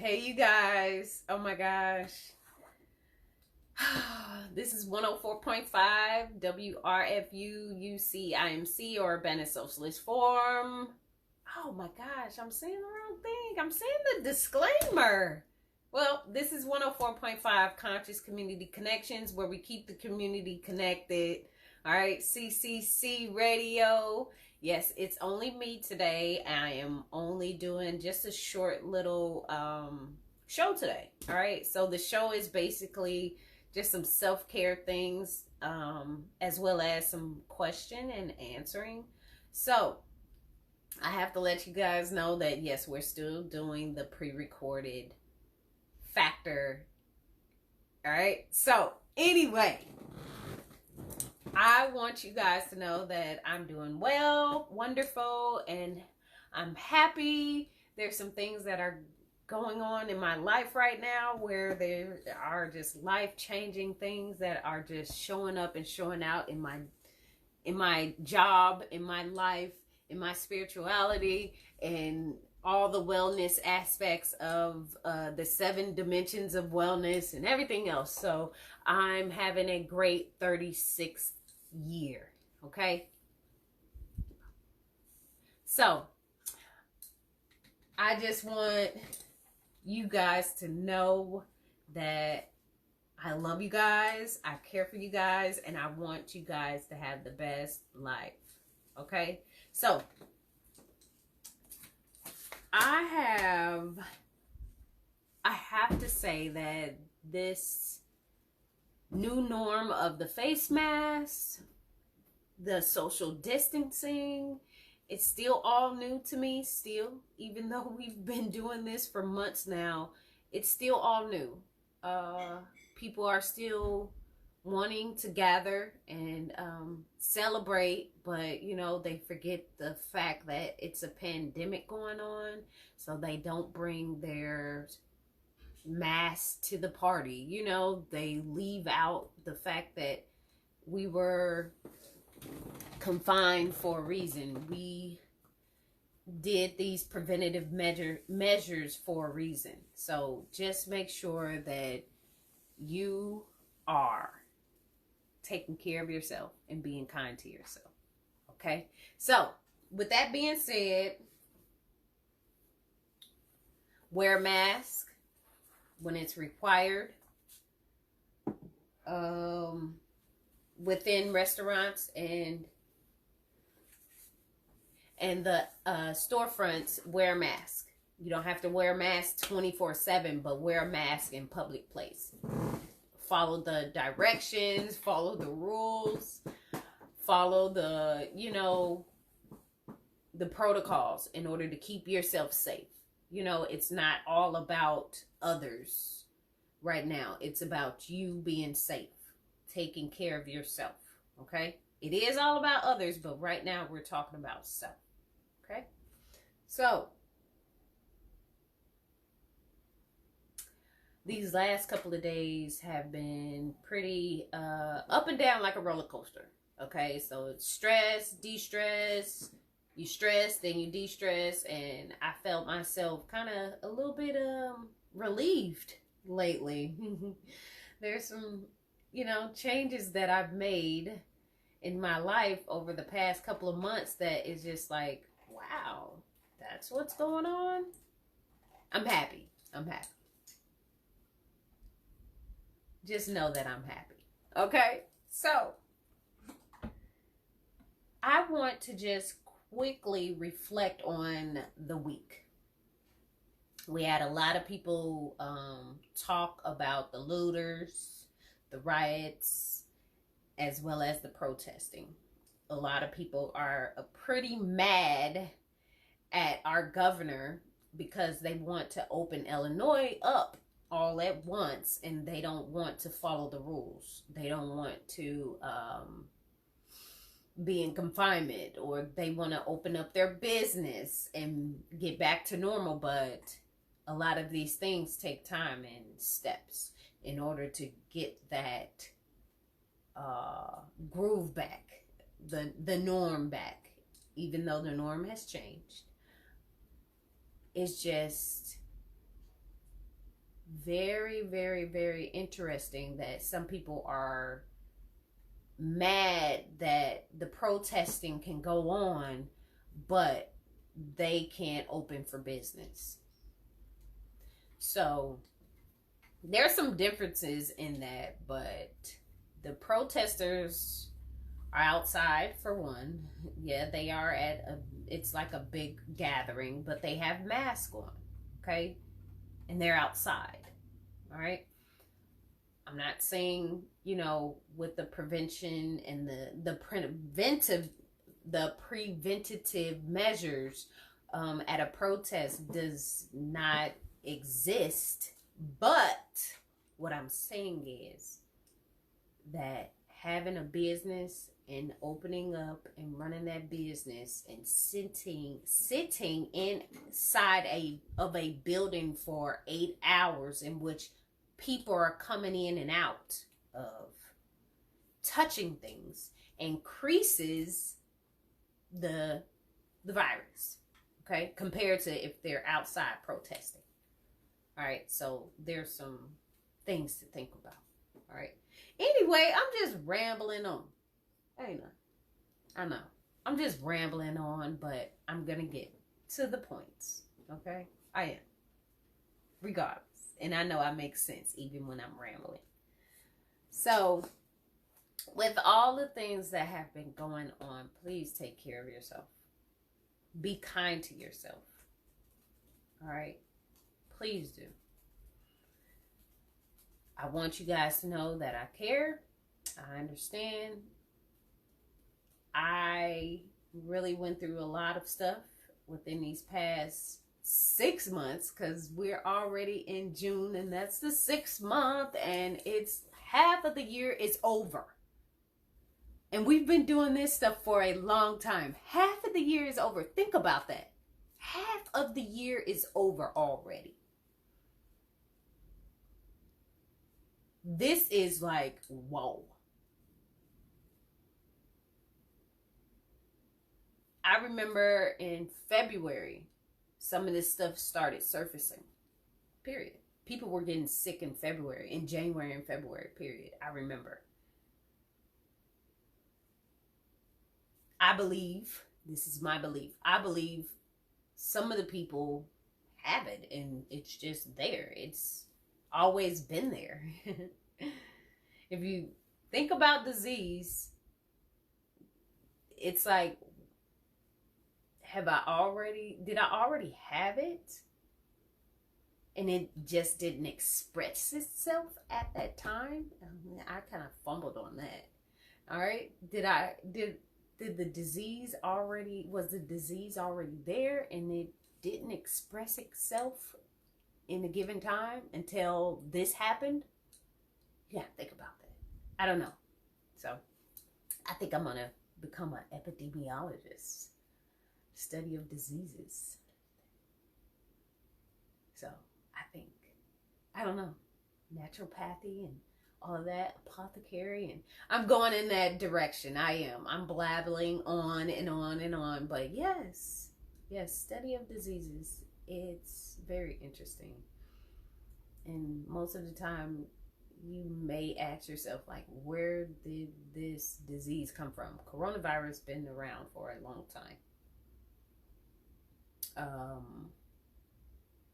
Hey, you guys. Oh my gosh. This is 104.5 WRFU UCIMC, or Bennett Socialist Forum. Oh my gosh, I'm saying the wrong thing. I'm saying the disclaimer. Well, this is 104.5 Conscious Community Connections, where we keep the community connected. All right, CCC Radio. Yes, it's only me today. I am only doing just a short little show today. All right, so the show is basically just some self-care things, as well as some question and answering. So I have to let you guys know that yes, we're still doing the pre-recorded factor. All right, so anyway, I want you guys to know that I'm doing well, wonderful, and I'm happy. There's some things that are going on in my life right now where there are just life-changing things that are just showing up and showing out in my job, in my life, in my spirituality, and all the wellness aspects of the 7 dimensions of wellness and everything else. So I'm having a great 36th year. Okay. So I just want you guys to know that I love you guys. I care for you guys, and I want you guys to have the best life. Okay. So I have to say that this new norm of the face mask, the social distancing, it's still all new to me still. Even though we've been doing this for months now, it's still all new. People are still wanting to gather and celebrate, but you know, they forget the fact that it's a pandemic going on, so they don't bring their mask to the party. You know, they leave out the fact that we were confined for a reason. We did these preventative measures for a reason. So just make sure that you are taking care of yourself and being kind to yourself. Okay? So with that being said, wear a mask when it's required. Within restaurants and the storefronts, wear a mask. You don't have to wear a mask 24/7, but wear a mask in public place. Follow the directions, follow the rules, follow the, you know, the protocols in order to keep yourself safe. You know, it's not all about others right now. It's about you being safe, taking care of yourself. Okay? It is all about others, but right now we're talking about self. Okay? So these last couple of days have been pretty up and down, like a roller coaster. Okay? So it's stress, de-stress. You stress, then you de-stress, and I felt myself kind of a little bit relieved lately. There's some, you know, changes that I've made in my life over the past couple of months that is just like, wow, that's what's going on. I'm happy. I'm happy. Just know that I'm happy. Okay? So I want to just quickly reflect on the week. We had a lot of people talk about the looters, the riots, as well as the protesting. A lot of people are pretty mad at our governor because they want to open Illinois up all at once, and they don't want to follow the rules. They don't want to be in confinement, or they want to open up their business and get back to normal. But a lot of these things take time and steps in order to get that groove back, the norm back, even though the norm has changed. It's just very, very, very interesting that some people are mad that the protesting can go on, but they can't open for business. So there's some differences in that, but the protesters are outside for one. Yeah, they are it's like a big gathering, but they have masks on, okay? And they're outside, all right? I'm not saying, with the prevention and the preventative measures at a protest does not exist. But what I'm saying is that having a business and opening up and running that business and sitting inside of a building for 8 hours, in which people are coming in and out of, touching things, increases the virus, okay, compared to if they're outside protesting. All right, so there's some things to think about. All right. Anyway, I'm just rambling on. I know. I'm just rambling on, but I'm going to get to the points. Okay? I am. Regardless. And I know I make sense even when I'm rambling. So, with all the things that have been going on, please take care of yourself. Be kind to yourself. All right? Please do. I want you guys to know that I care. I understand. I really went through a lot of stuff within these past 6 months, because we're already in June, and that's the 6th month, and it's half of the year is over. And we've been doing this stuff for a long time. Half of the year is over. Think about that. Half of the year is over already. This is like, whoa. I remember in February, some of this stuff started surfacing. Period. People were getting sick in February, in January and February, period. I remember. I believe, this is my belief, I believe some of the people have it and it's just there. It's always been there. If you think about disease, it's like, did I already have it? And it just didn't express itself at that time? I kind of fumbled on that. All right. Was the disease already there and it didn't express itself in a given time until this happened? Yeah, think about that. I don't know. So I think I'm going to become an epidemiologist. Study of diseases. So I don't know, naturopathy and all of that, apothecary, and I'm going in that direction. I'm blabbling on and on and on, but yes, study of diseases. It's very interesting. And most of the time, you may ask yourself, like, where did this disease come from? Coronavirus been around for a long time.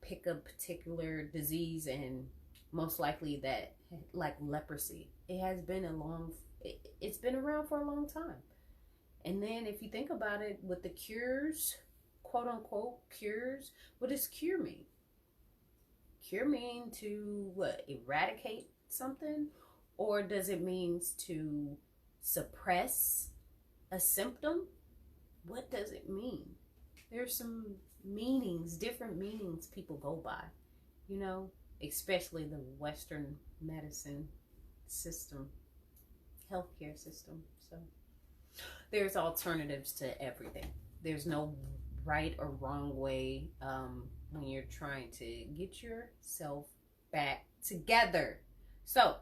Pick a particular disease, and most likely that, like leprosy, it's been around for a long time. And then if you think about it, with the cures, quote unquote cures, what does cure mean? Cure mean to what? Eradicate something? Or does it mean to suppress a symptom? What does it mean? There's some meanings, different meanings people go by, especially the Western medicine system, healthcare system. So there's alternatives to everything. There's no right or wrong way when you're trying to get yourself back together. So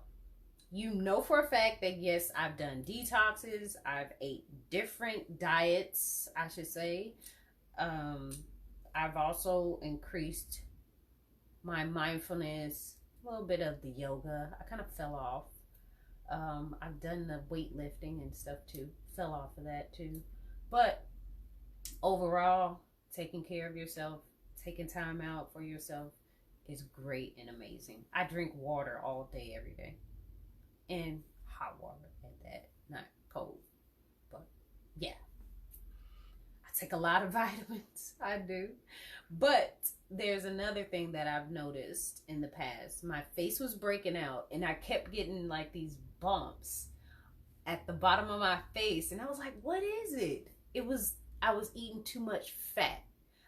for a fact that yes, I've done detoxes. I've ate different diets, I should say. I've also increased my mindfulness a little bit of the yoga. I kind of fell off. I've done the weightlifting and stuff too. Fell off of that too. But overall, taking care of yourself, taking time out for yourself is great and amazing. I drink water all day, every day. And hot water at that, not cold. But yeah, I take a lot of vitamins. I do. But there's another thing that I've noticed in the past. My face was breaking out and I kept getting like these bumps at the bottom of my face. And I was like, what is it? I was eating too much fat.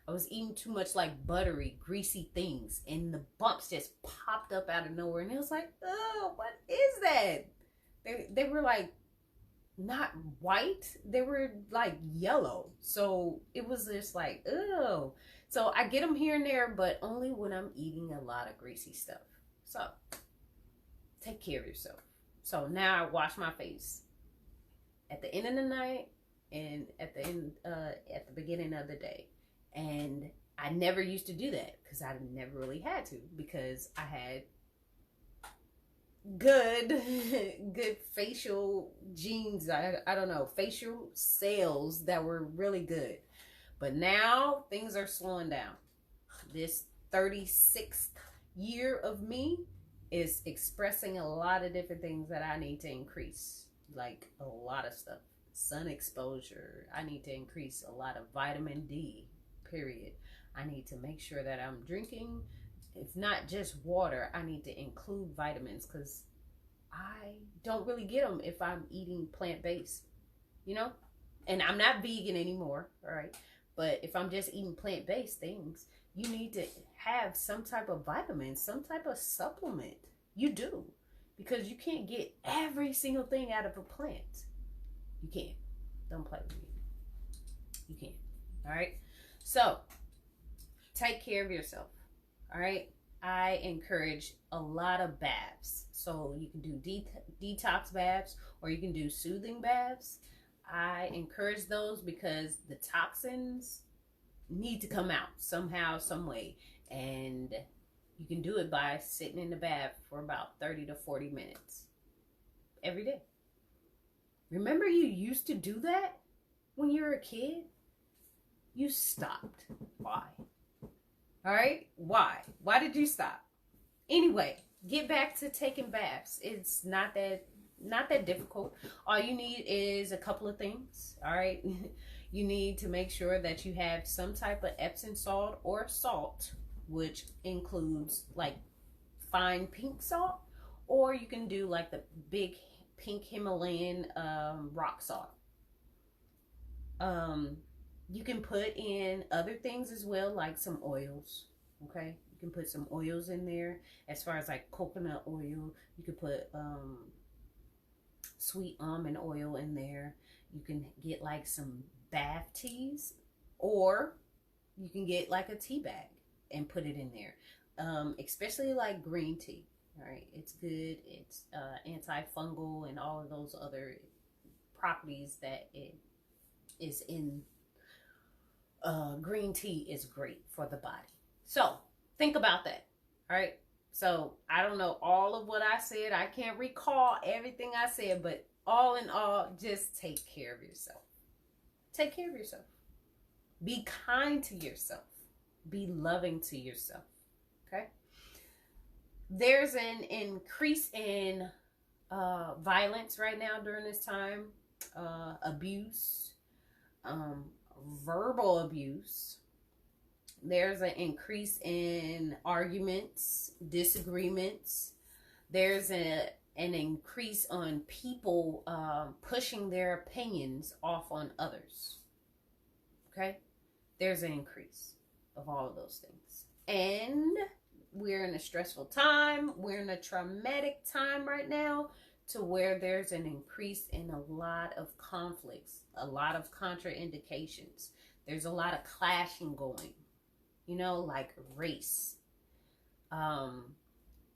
I was eating too much like buttery, greasy things. And the bumps just popped up out of nowhere. And it was like, oh, what is that? They were like not white. They were like yellow. So it was just like, oh. So I get them here and there, but only when I'm eating a lot of greasy stuff. So take care of yourself. So now I wash my face at the end of the night and at the beginning of the day. And I never used to do that because I never really had to, because I had good facial genes. I don't know, facial cells that were really good. But now things are slowing down. This 36th year of me is expressing a lot of different things that I need to increase. Like a lot of stuff. Sun exposure. I need to increase a lot of vitamin D, period. I need to make sure that I'm drinking, if not just water, I need to include vitamins, because I don't really get them if I'm eating plant-based, you know? And I'm not vegan anymore, all right? But if I'm just eating plant-based things, you need to have some type of vitamin, some type of supplement. You do. Because you can't get every single thing out of a plant. You can't. Don't play with me. You can't. All right? So, take care of yourself. All right? I encourage a lot of baths. So, you can do detox baths, or you can do soothing baths. I encourage those because the toxins need to come out somehow, some way. And you can do it by sitting in the bath for about 30 to 40 minutes every day. Remember, you used to do that when you were a kid? You stopped. Why? All right? Why? Why did you stop? Anyway, get back to taking baths. It's not that difficult. All you need is a couple of things. All right? You need to make sure that you have some type of Epsom salt or salt, which includes like fine pink salt, or you can do like the big pink Himalayan rock salt. You can put in other things as well, like some oils. Okay, you can put some oils in there. As far as like coconut oil, you could put sweet almond oil in there. You can get like some bath teas, or you can get like a tea bag and put it in there. Especially like green tea. All right, it's good. It's antifungal and all of those other properties that it is in. Green tea is great for the body. So think about that. All right. So I don't know all of what I said. I can't recall everything I said, but all in all, just take care of yourself. Take care of yourself. Be kind to yourself. Be loving to yourself. Okay. There's an increase in violence right now during this time. Abuse. Verbal abuse. There's an increase in arguments, disagreements. There's an increase on people pushing their opinions off on others. Okay? There's an increase of all of those things. And we're in a stressful time. We're in a traumatic time right now, to where there's an increase in a lot of conflicts, a lot of contraindications. There's a lot of clashing going, you know, like race,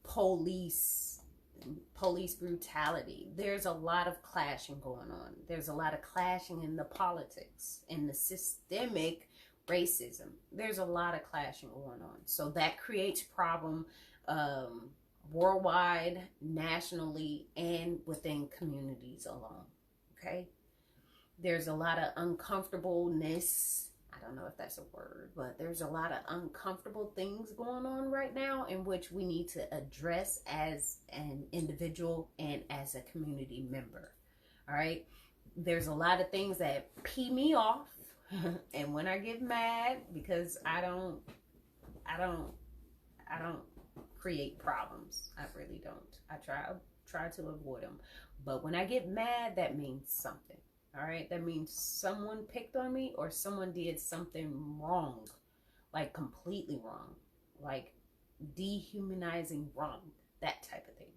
police brutality. There's a lot of clashing going on. There's a lot of clashing in the politics, in the systemic racism. There's a lot of clashing going on. So that creates problem worldwide, nationally, and within communities alone. Okay? There's a lot of uncomfortableness. I don't know if that's a word, but there's a lot of uncomfortable things going on right now in which we need to address as an individual and as a community member. All right? There's a lot of things that pee me off. And when I get mad, because I don't create problems. I really don't. I try to avoid them. But when I get mad, that means something. All right? That means someone picked on me or someone did something wrong. Like completely wrong. Like dehumanizing wrong. That type of thing.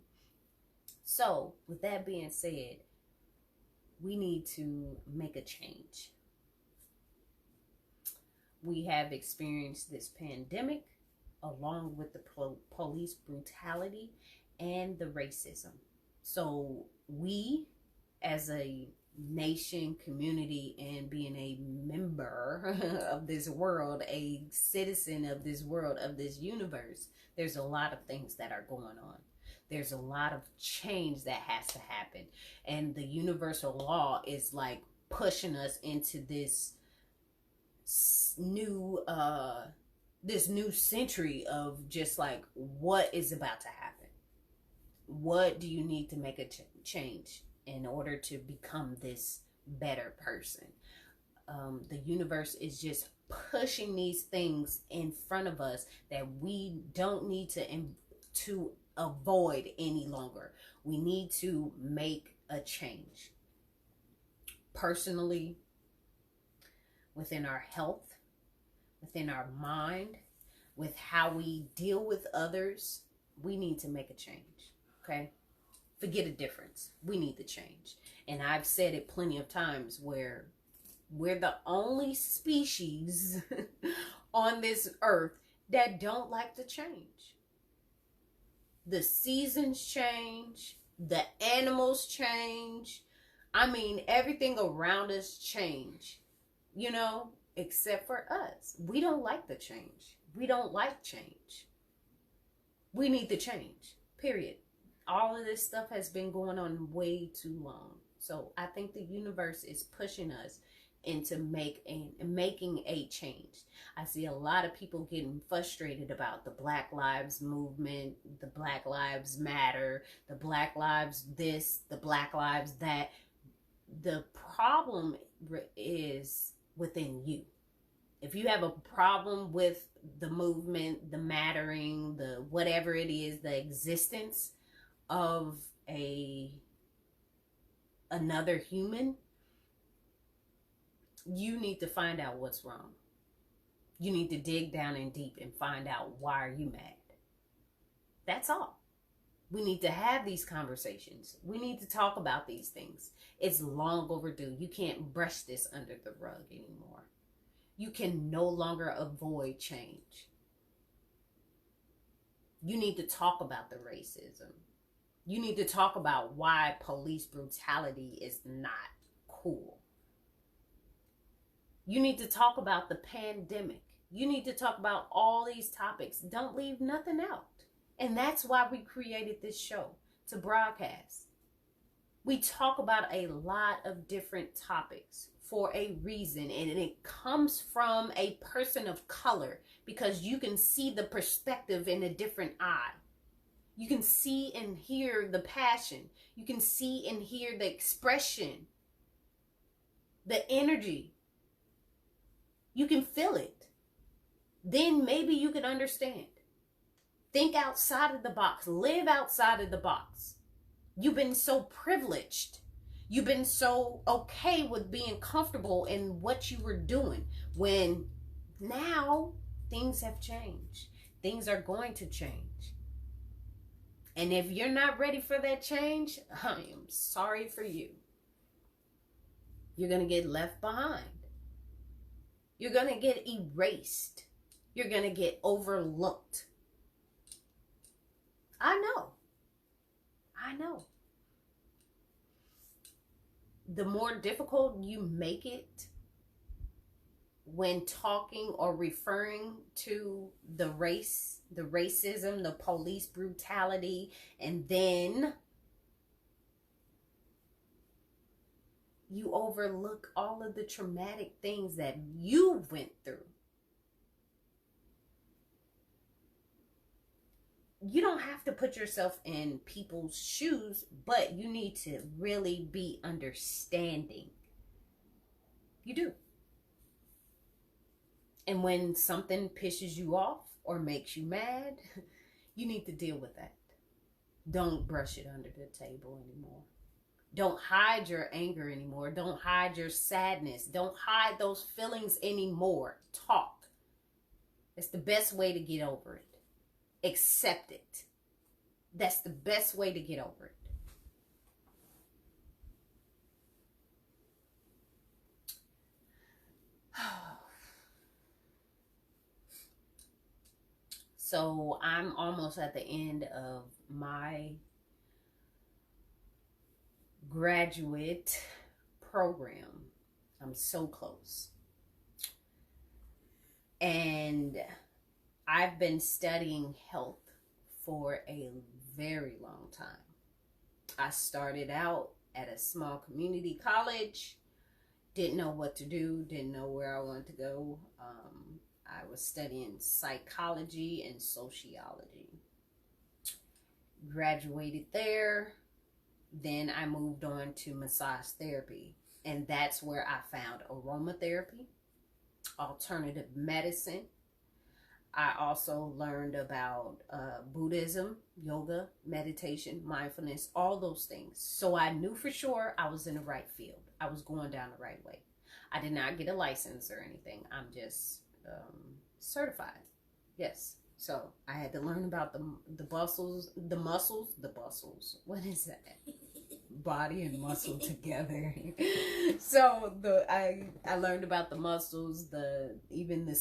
So, with that being said, we need to make a change. We have experienced this pandemic along with the police brutality and the racism. So we, as a nation, community, and being a member of this world, a citizen of this world, of this universe, there's a lot of things that are going on. There's a lot of change that has to happen. And the universal law is like pushing us into this new century of just like what is about to happen. What do you need to make a change in order to become this better person? The universe is just pushing these things in front of us that we don't need to avoid any longer. We need to make a change personally, within our health, within our mind, with how we deal with others. We need to make a change. Okay? Forget a difference. We need to change. And I've said it plenty of times where we're the only species on this earth that don't like to change. The seasons change. The animals change. I mean, everything around us change. You know, except for us. We don't like the change. We don't like change. We need to change. Period. All of this stuff has been going on way too long. So I think the universe is pushing us into making a change. I see a lot of people getting frustrated about the Black Lives Movement, the Black Lives Matter, the Black Lives this, the Black Lives that. The problem is within you. If you have a problem with the movement, the mattering, the whatever it is, the existence of another human, you need to find out what's wrong. You need to dig down and deep and find out, why are you mad? That's all. We need to have these conversations. We need to talk about these things. It's long overdue. You can't brush this under the rug anymore. You can no longer avoid change. You need to talk about the racism. You need to talk about why police brutality is not cool. You need to talk about the pandemic. You need to talk about all these topics. Don't leave nothing out. And that's why we created this show, to broadcast. We talk about a lot of different topics for a reason, and it comes from a person of color, because you can see the perspective in a different eye. You can see and hear the passion. You can see and hear the expression, the energy. You can feel it. Then maybe you can understand. Think outside of the box. Live outside of the box. You've been so privileged. You've been so okay with being comfortable in what you were doing, when now things have changed. Things are going to change. And if you're not ready for that change, I am sorry for you. You're going to get left behind. You're going to get erased. You're going to get overlooked. I know. The more difficult you make it, when talking or referring to the race, the racism, the police brutality, and then you overlook all of the traumatic things that you went through. You don't have to put yourself in people's shoes, but you need to really be understanding. You do. And when something pisses you off or makes you mad, you need to deal with that. Don't brush it under the table anymore. Don't hide your anger anymore. Don't hide your sadness. Don't hide those feelings anymore. Talk. It's the best way to get over it. Accept it. That's the best way to get over it. So I'm almost at the end of my graduate program. I'm so close. And I've been studying health for a very long time. I started out at a small community college, didn't know what to do, didn't know where I wanted to go. I was studying psychology and sociology. Graduated there. Then I moved on to massage therapy. And that's where I found aromatherapy, alternative medicine. I also learned about Buddhism, yoga, meditation, mindfulness, all those things. So I knew for sure I was in the right field. I was going down the right way. I did not get a license or anything. I'm just certified. Yes. So I had to learn about the muscles. What is that? Body and muscle together. So I learned about the muscles, even the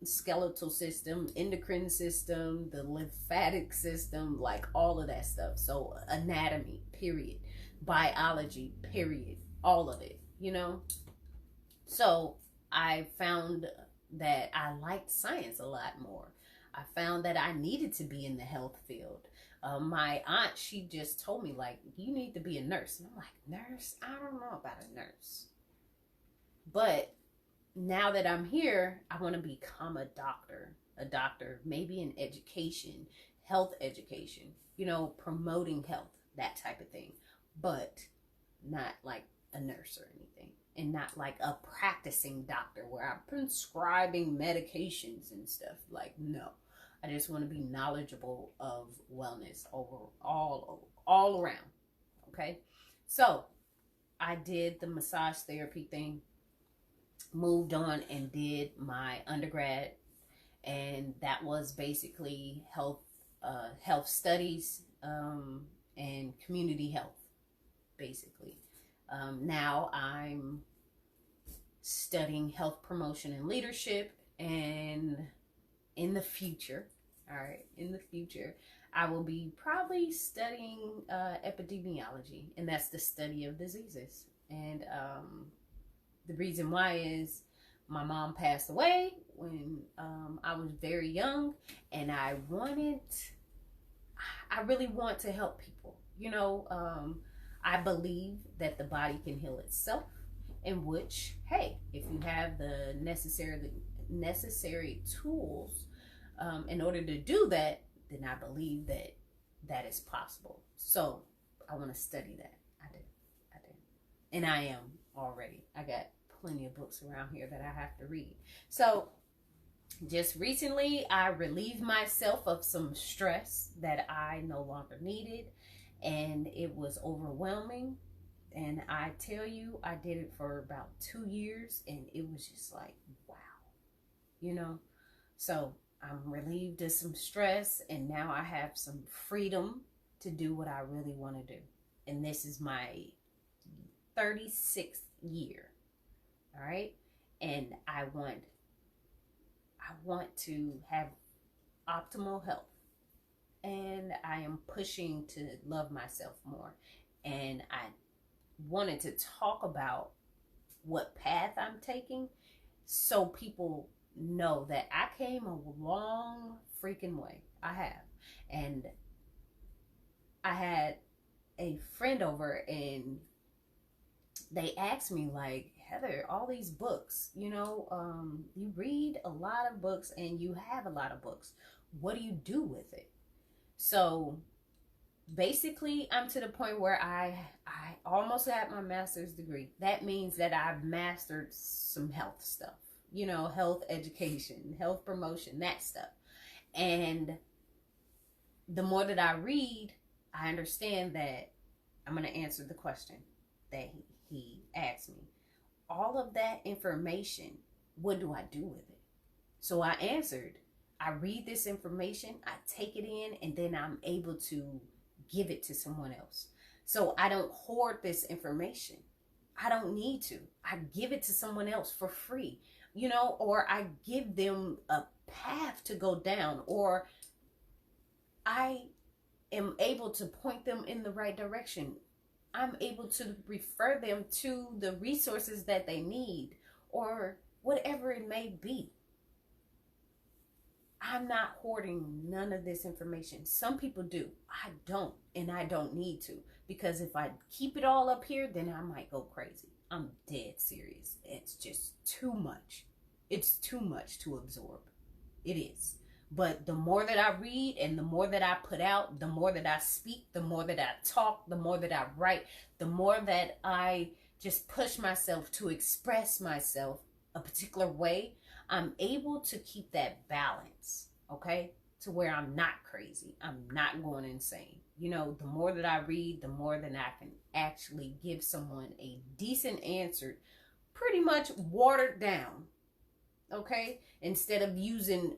skeletal system, endocrine system, the lymphatic system, like all of that stuff. So anatomy, period. Biology, period. All of it, you know? So I found that I liked science a lot more. I found that I needed to be in the health field. My aunt, she just told me, like, you need to be a nurse. And I'm like, nurse? I don't know about a nurse. But now that I'm here, I want to become a doctor, maybe in education, health education, you know, promoting health, that type of thing. But not like a nurse or anything. And not like a practicing doctor where I'm prescribing medications and stuff. Like, no. I just want to be knowledgeable of wellness all around. Okay? So, I did the massage therapy thing. Moved on and did my undergrad. And that was basically health studies and community health, basically. Now I'm studying health promotion and leadership, and in the future, I will be probably studying epidemiology, and that's the study of diseases. And the reason why is my mom passed away when I was very young, and I really want to help people, you know. I believe that the body can heal itself, in which, hey, if you have the necessary tools in order to do that, then I believe that is possible. So I want to study that. I do. And I am already. I got plenty of books around here that I have to read. So just recently, I relieved myself of some stress that I no longer needed. And it was overwhelming. And I tell you, I did it for about 2 years. And it was just like, wow. You know? So I'm relieved of some stress. And now I have some freedom to do what I really want to do. And this is my 36th year. All right? And I want to have optimal health. And I am pushing to love myself more. And I wanted to talk about what path I'm taking so people know that I came a long freaking way. I have. And I had a friend over, and they asked me, like, Heather, all these books, you read a lot of books and you have a lot of books. What do you do with it? So basically, I'm to the point where I almost had my master's degree. That means that I've mastered some health stuff, health education, health promotion, that stuff. And the more that I read, I understand that I'm going to answer the question that he asked me. All of that information, what do I do with it? So I answered, I read this information, I take it in, and then I'm able to give it to someone else. So I don't hoard this information. I don't need to. I give it to someone else for free, or I give them a path to go down, or I am able to point them in the right direction. I'm able to refer them to the resources that they need, or whatever it may be. I'm not hoarding none of this information. Some people do. I don't, and I don't need to, because if I keep it all up here, then I might go crazy. I'm dead serious. It's just too much. It's too much to absorb. It is. But the more that I read and the more that I put out, the more that I speak, the more that I talk, the more that I write, the more that I just push myself to express myself a particular way, I'm able to keep that balance, okay? To where I'm not crazy. I'm not going insane. The more that I read, the more that I can actually give someone a decent answer, pretty much watered down, okay? Instead of using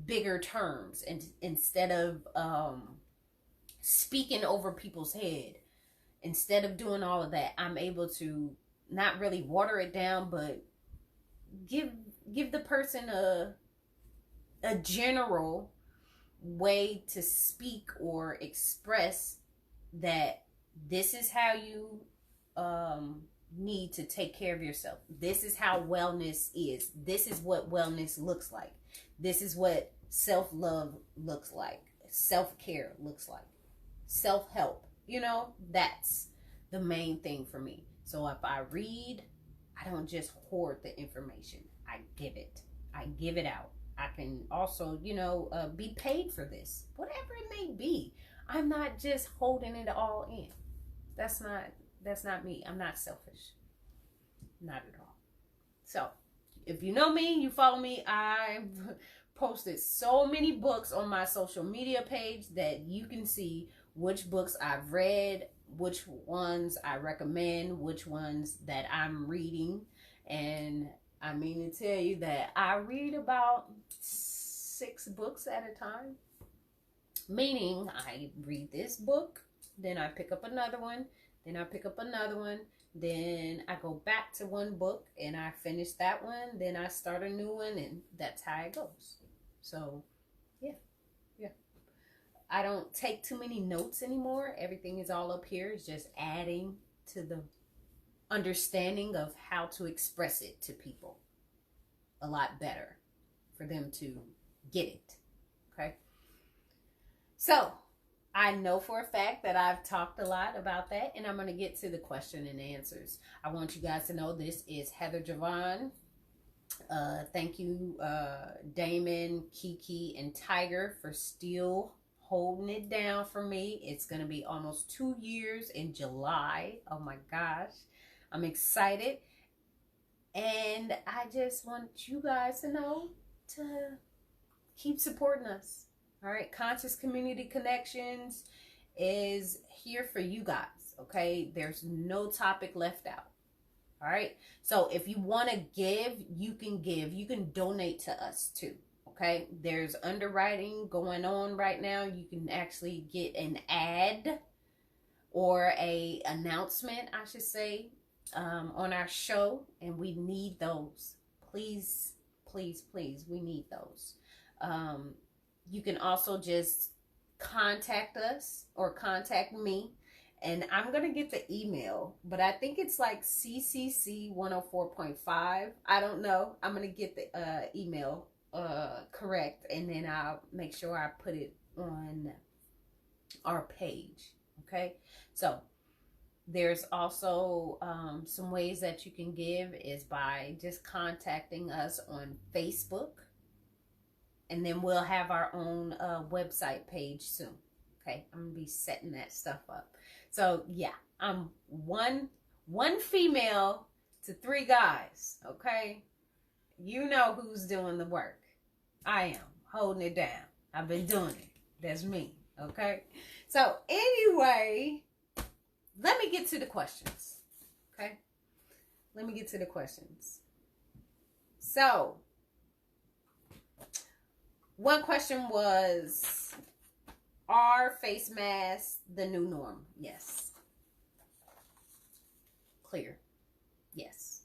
bigger terms, and instead of speaking over people's head, instead of doing all of that, I'm able to not really water it down, but give the person a general way to speak or express that this is how you need to take care of yourself. This is how wellness is. This is what wellness looks like. This is what self-love looks like. Self-care looks like. Self-help. That's the main thing for me. So if I read, I don't just hoard the information. I give it. I give it out. I can also, be paid for this. Whatever it may be. I'm not just holding it all in. That's not me. I'm not selfish. Not at all. So, if you know me, you follow me, I've posted so many books on my social media page that you can see which books I've read, which ones I recommend, which ones that I'm reading. And I mean to tell you that I read about 6 books at a time. Meaning I read this book, then I pick up another one, then I pick up another one, then I go back to one book and I finish that one, then I start a new one, and that's how it goes. So, yeah. I don't take too many notes anymore. Everything is all up here. It's just adding to the understanding of how to express it to people a lot better for them to get it. Okay? So, I know for a fact that I've talked a lot about that, and I'm going to get to the question and answers. I want you guys to know this is Heather Javon. Thank you, Damon, Kee-Kee, and TYgar for still holding it down for me. It's going to be almost 2 years in July. Oh my gosh. I'm excited. And I just want you guys to know to keep supporting us. All right, Conscious Community Connections is here for you guys, okay? There's no topic left out, all right? So if you want to give. You can donate to us too, okay? There's underwriting going on right now. You can actually get an ad or a announcement, I should say, on our show, and we need those. Please, please, please, we need those. You can also just contact us or contact me, And I'm going to get the email, but I think it's like CCC 104.5. I don't know. I'm going to get the email correct, and then I'll make sure I put it on our page. Okay, so there's also some ways that you can give is by just contacting us on Facebook, and then we'll have our own website page soon. Okay, I'm gonna be setting that stuff up. So yeah, I'm one female to 3 guys. Okay, you know who's doing the work. I am holding it down. I've been doing it. That's me. Okay, so anyway, let me get to the questions. Okay, let me get to the questions. So one question was, are face masks the new norm? Yes. Clear. Yes.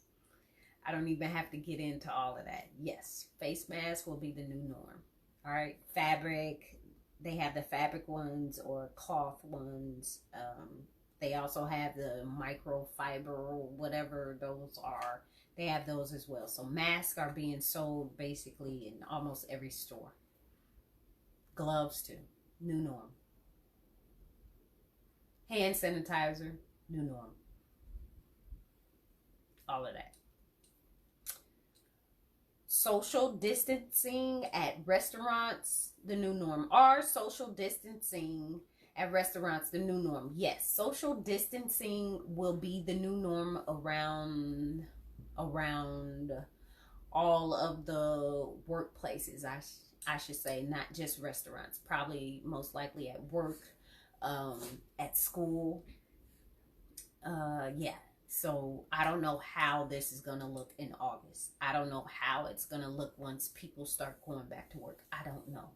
I don't even have to get into all of that. Yes, face masks will be the new norm. All right. Fabric. They have the fabric ones or cloth ones. They also have the microfiber or whatever those are. They have those as well. So masks are being sold basically in almost every store. Gloves too. New norm. Hand sanitizer. New norm. All of that. Social distancing at restaurants, the new norm. Are social distancing at restaurants the new norm? Yes, social distancing will be the new norm around all of the workplaces. I should say, not just restaurants. Probably most likely at work, at school. Yeah. So I don't know how this is going to look in August. I don't know how it's going to look once people start going back to work. I don't know.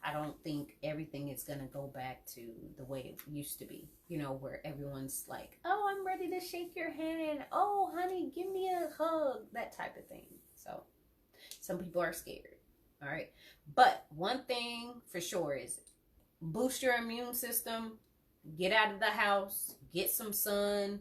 I don't think everything is going to go back to the way it used to be, you know, where everyone's like, oh, I'm ready to shake your hand. Oh, honey, give me a hug. That type of thing. So some people are scared. All right. But one thing for sure is boost your immune system. Get out of the house. Get some sun.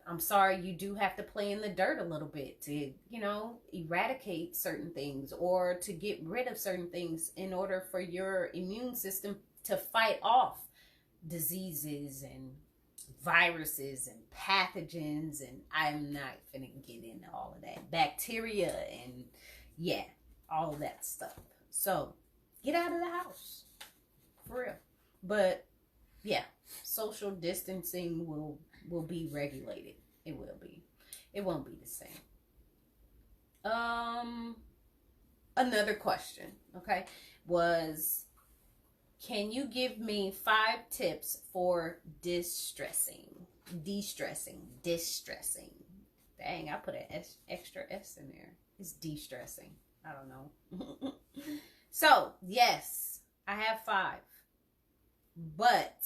I'm sorry, you do have to play in the dirt a little bit to, you know, eradicate certain things or to get rid of certain things in order for your immune system to fight off diseases and viruses and pathogens. And I'm not gonna get into all of that. Bacteria and yeah, all of that stuff. So get out of the house. For real. But yeah, social distancing will be regulated. It will be. It won't be the same. Another question, okay, was, can you give me 5 tips for distressing? Distressing. Dang, I put an extra S in there. It's de-stressing. I don't know. So, yes, I have 5. But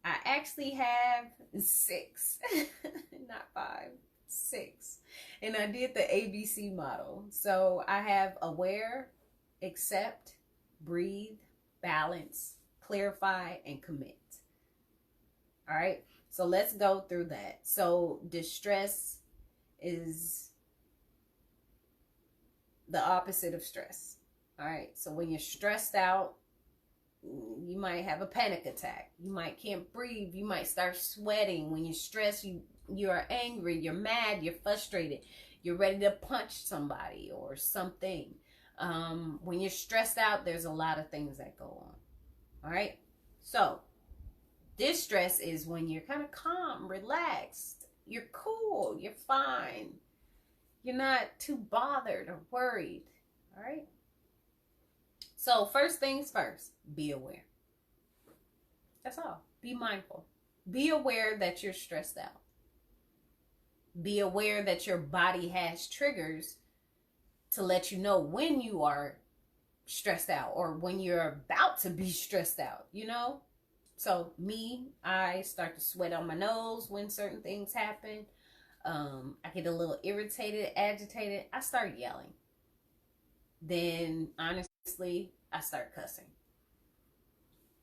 I actually have 6. Not 5. 6. And I did the ABC model. So I have aware, accept, breathe, balance, clarify, and commit. All right. So let's go through that. So distress is the opposite of stress. All right. So when you're stressed out, you might have a panic attack. You might can't breathe. You might start sweating. When you're stressed, you are angry. You're mad. You're frustrated. You're ready to punch somebody or something. When you're stressed out, there's a lot of things that go on. All right. So distress is when you're kind of calm, relaxed. You're cool. You're fine. You're not too bothered or worried. All right. So first things first, be aware. That's all. Be mindful. Be aware that you're stressed out. Be aware that your body has triggers to let you know when you are stressed out or when you're about to be stressed out, you know? So I start to sweat on my nose when certain things happen. I get a little irritated, agitated. I start yelling. Then honestly, I start cussing.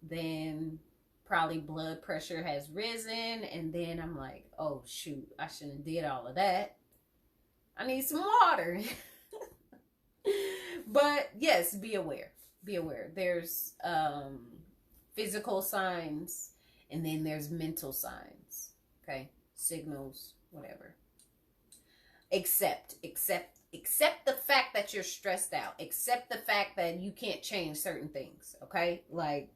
Then Probably blood pressure has risen, and then I'm like, oh shoot, I shouldn't have did all of that. I need some water. But yes, be aware. Be aware. There's physical signs, and then there's mental signs. Okay? Signals, whatever. Accept the fact that you're stressed out. Accept the fact that you can't change certain things. Okay? Like,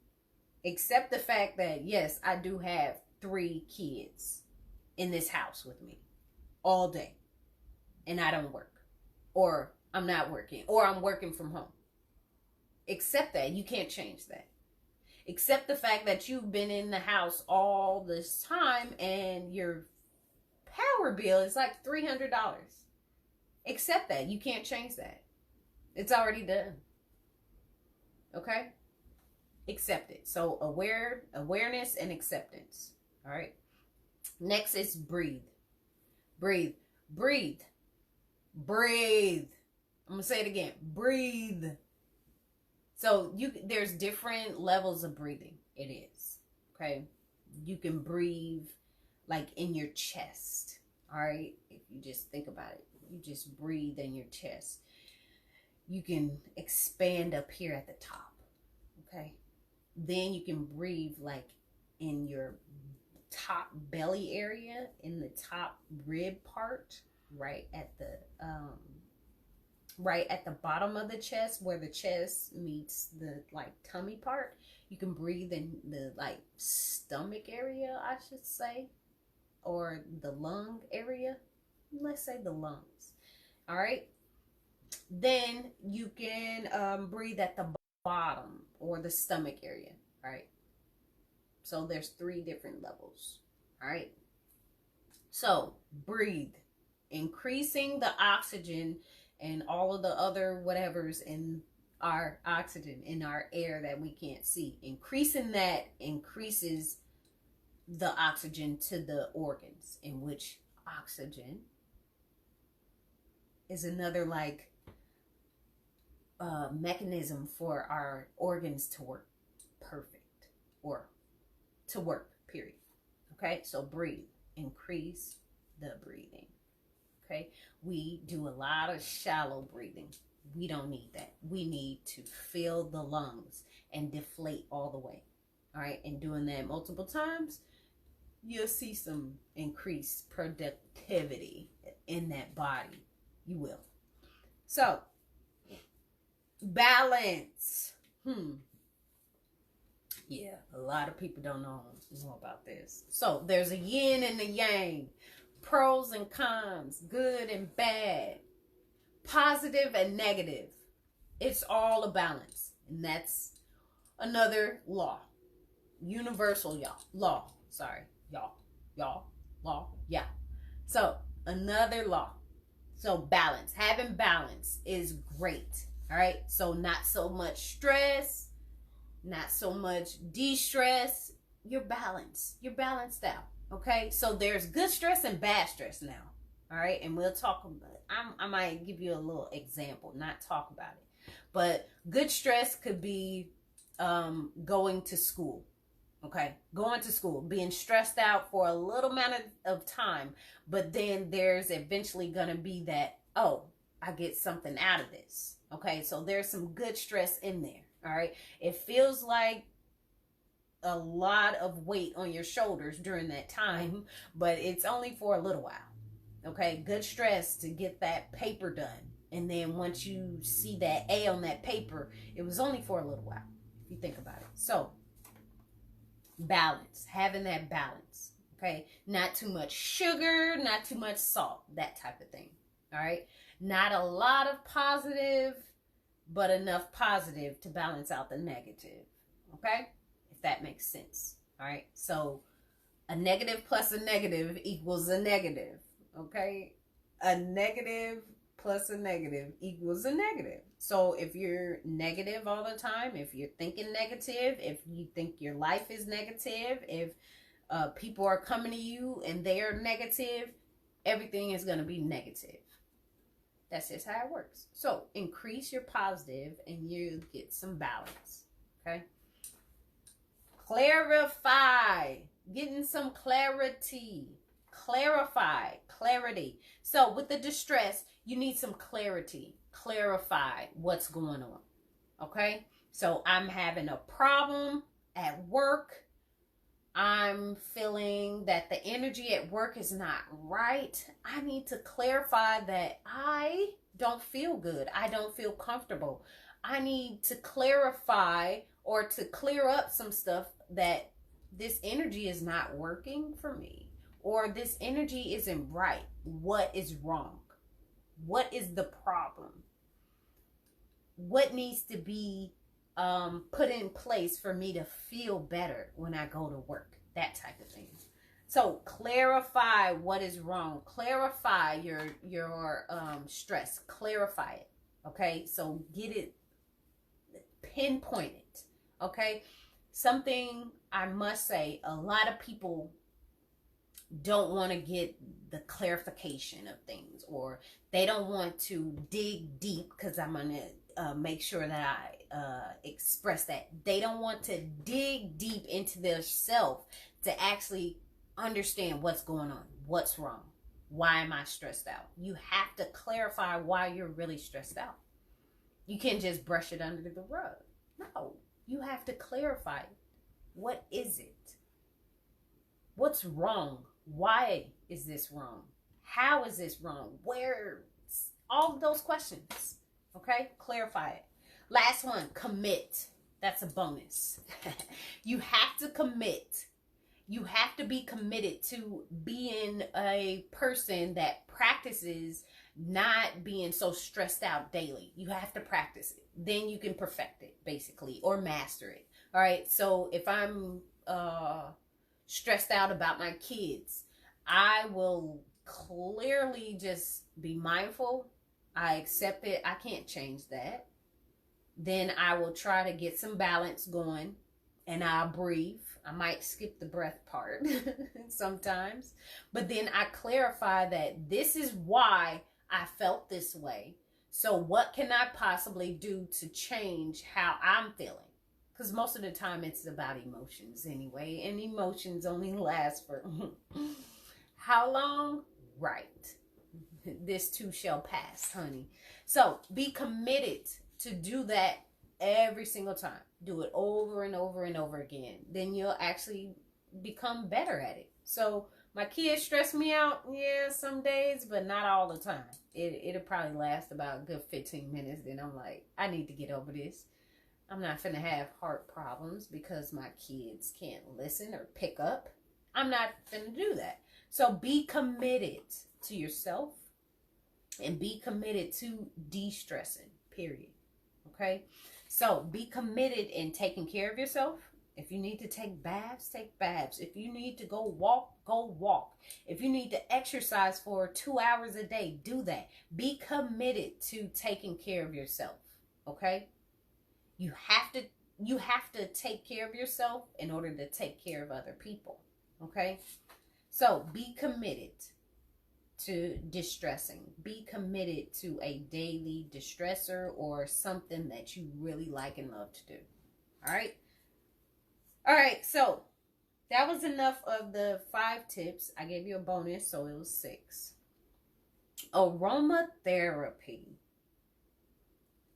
accept the fact that, yes, I do have 3 kids in this house with me all day, and I don't work, or I'm not working, or I'm working from home. Accept that. You can't change that. Accept the fact that you've been in the house all this time and your power bill is like $300. Accept that. You can't change that. It's already done. Okay? Accept it. So awareness and acceptance. All right? Next is breathe. Breathe. Breathe. Breathe. I'm going to say it again. Breathe. So there's different levels of breathing. It is. Okay? You can breathe like in your chest. All right? If you just think about it. You just breathe in your chest. You can expand up here at the top. Okay? Then you can breathe like in your top belly area, in the top rib part, right at the bottom of the chest, where the chest meets the like tummy part. You can breathe in the like stomach area, I should say, or the lung area. Let's say the lungs. All right. Then you can breathe at the bottom or the stomach area. All right. So there's 3 different levels. All right. So breathe, increasing the oxygen and all of the other whatevers in our oxygen, in our air that we can't see. Increasing that increases the oxygen to the organs, in which oxygen is another like mechanism for our organs to work perfect, or to work, period. Okay, so breathe, increase the breathing. Okay, we do a lot of shallow breathing. We don't need that. We need to fill the lungs and deflate all the way. All right, and doing that multiple times, you'll see some increased productivity in that body. You will. So, balance. Yeah, a lot of people don't know about this. So, there's a yin and a yang. Pros and cons. Good and bad. Positive and negative. It's all a balance. And that's another law. Universal law. Sorry. Law. Yeah. So, another law. So, balance. Having balance is great. All right. So, not so much stress, not so much de-stress. You're balanced. You're balanced out. Okay. So, there's good stress and bad stress now. All right. And we'll talk about it. I might give you a little example, not talk about it. But good stress could be going to school. Okay, going to school, being stressed out for a little amount of time, but then there's eventually going to be that, oh, I get something out of this. Okay, so there's some good stress in there. All right, it feels like a lot of weight on your shoulders during that time, but it's only for a little while. Okay, good stress to get that paper done. And then once you see that A on that paper, it was only for a little while, if you think about it. So, balance, having that balance. Okay, not too much sugar, not too much salt, that type of thing. All right, not a lot of positive, but enough positive to balance out the negative. Okay, if that makes sense. All right, so a negative plus a negative equals a negative. Okay, a negative plus a negative equals a negative. So if you're negative all the time, if you're thinking negative, if you think your life is negative, if people are coming to you and they're negative, everything is going to be negative. That's just how it works. So increase your positive and you get some balance. Okay. Clarify. Getting some clarity. Clarity. So with the distress, you need some clarity. Clarify what's going on. Okay? So I'm having a problem at work. I'm feeling that the energy at work is not right. I need to clarify that I don't feel good. I don't feel comfortable. I need to clarify or to clear up some stuff that this energy is not working for me, or this energy isn't right. What is wrong? What is the problem? What needs to be put in place for me to feel better when I go to work? That type of thing. So clarify what is wrong. Clarify your stress. Clarify it. Okay. So get it, pinpoint it. Okay. Something I must say, a lot of people don't want to get the clarification of things, or they don't want to dig deep, because I'm going to make sure that I express that. They don't want to dig deep into their self to actually understand what's going on, what's wrong, why am I stressed out. You have to clarify why you're really stressed out. You can't just brush it under the rug. No, you have to clarify it. What is it? What's wrong? Why is this wrong? How is this wrong? Where? All of those questions. Okay? Clarify it. Last one, commit. That's a bonus. You have to commit. You have to be committed to being a person that practices not being so stressed out daily. You have to practice it. Then you can perfect it, basically, or master it. All right? So if I'm stressed out about my kids, I will clearly just be mindful. I accept it. I can't change that. Then I will try to get some balance going, and I'll breathe. I might skip the breath part sometimes, but then I clarify that this is why I felt this way. So what can I possibly do to change how I'm feeling? Because most of the time it's about emotions anyway, and emotions only last for how long? Right. This too shall pass, honey. So be committed to do that every single time. Do it over and over and over again. Then you'll actually become better at it. So my kids stress me out, yeah, some days, but not all the time. It'll probably last about a good 15 minutes. Then I'm like, I need to get over this. I'm not finna have heart problems because my kids can't listen or pick up. I'm not finna do that. So be committed to yourself and be committed to de-stressing, period. Okay? So be committed in taking care of yourself. If you need to take baths, take baths. If you need to go walk, go walk. If you need to exercise for 2 hours a day, do that. Be committed to taking care of yourself. Okay? You have to take care of yourself in order to take care of other people. Okay? So be committed to distressing. Be committed to a daily distressor or something that you really like and love to do. All right? All right, so that was enough of the 5 tips. I gave you a bonus, so it was 6. Aromatherapy.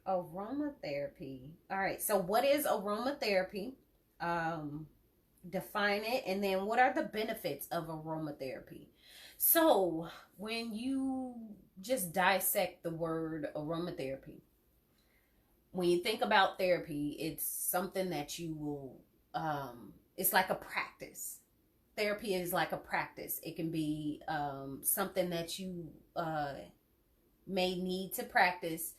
Aromatherapy. All right, so what is aromatherapy? Define it, and then what are the benefits of aromatherapy? So when you just dissect the word aromatherapy, when you think about therapy, it's something that you will, it's like a practice. Therapy is like a practice. It can be something that you may need to practice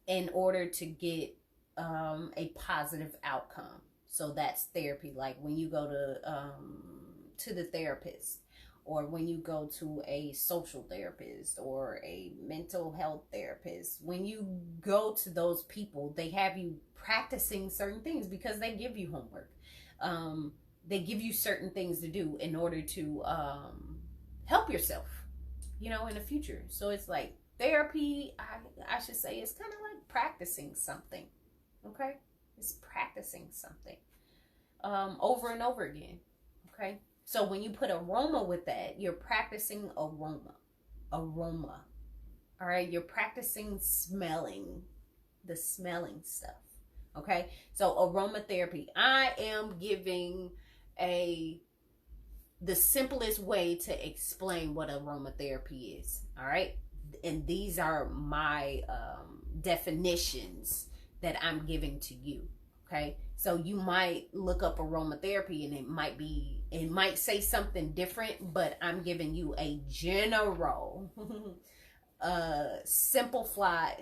in order to get a positive outcome. So that's therapy. Like when you go to the therapist, or when you go to a social therapist or a mental health therapist, when you go to those people, they have you practicing certain things because they give you homework. They give you certain things to do in order to help yourself, in the future. So it's like therapy, I should say, it's kind of like practicing something. Okay? It's practicing something. over and over again. Okay. So when you put aroma with that, you're practicing aroma. Aroma. All right. You're practicing smelling, the smelling stuff. Okay. So aromatherapy. I am giving the simplest way to explain what aromatherapy is. All right. And these are my definitions that I'm giving to you. Okay. So you might look up aromatherapy and it might say something different, but I'm giving you a general simplified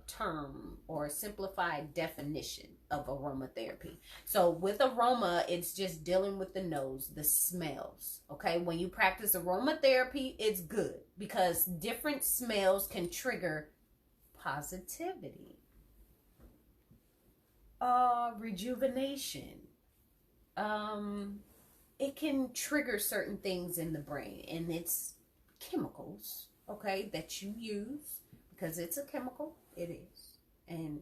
term or simplified definition of aromatherapy. So with aroma, it's just dealing with the nose, the smells. Okay, when you practice aromatherapy, it's good because different smells can trigger positivity, rejuvenation. It can trigger certain things in the brain, and it's chemicals, okay, that you use because it's a chemical. It is, and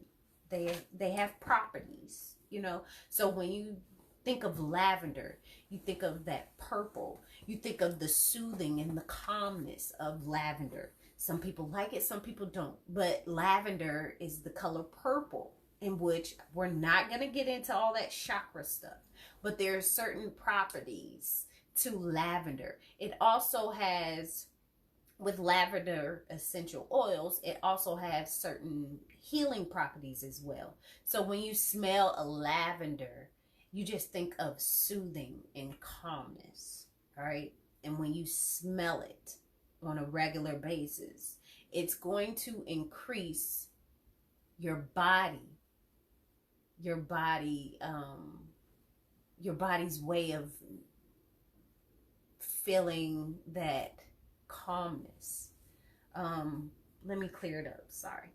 they have properties, you know. So when you think of lavender, you think of that purple. You think of the soothing and the calmness of lavender. Some people like it, some people don't. But lavender is the color purple, in which we're not going to get into all that chakra stuff. But there are certain properties to lavender. It also has, with lavender essential oils, it also has certain healing properties as well. So when you smell a lavender, you just think of soothing and calmness, all right? And when you smell it on a regular basis, it's going to increase your body's way of feeling that calmness. Let me clear it up. Sorry.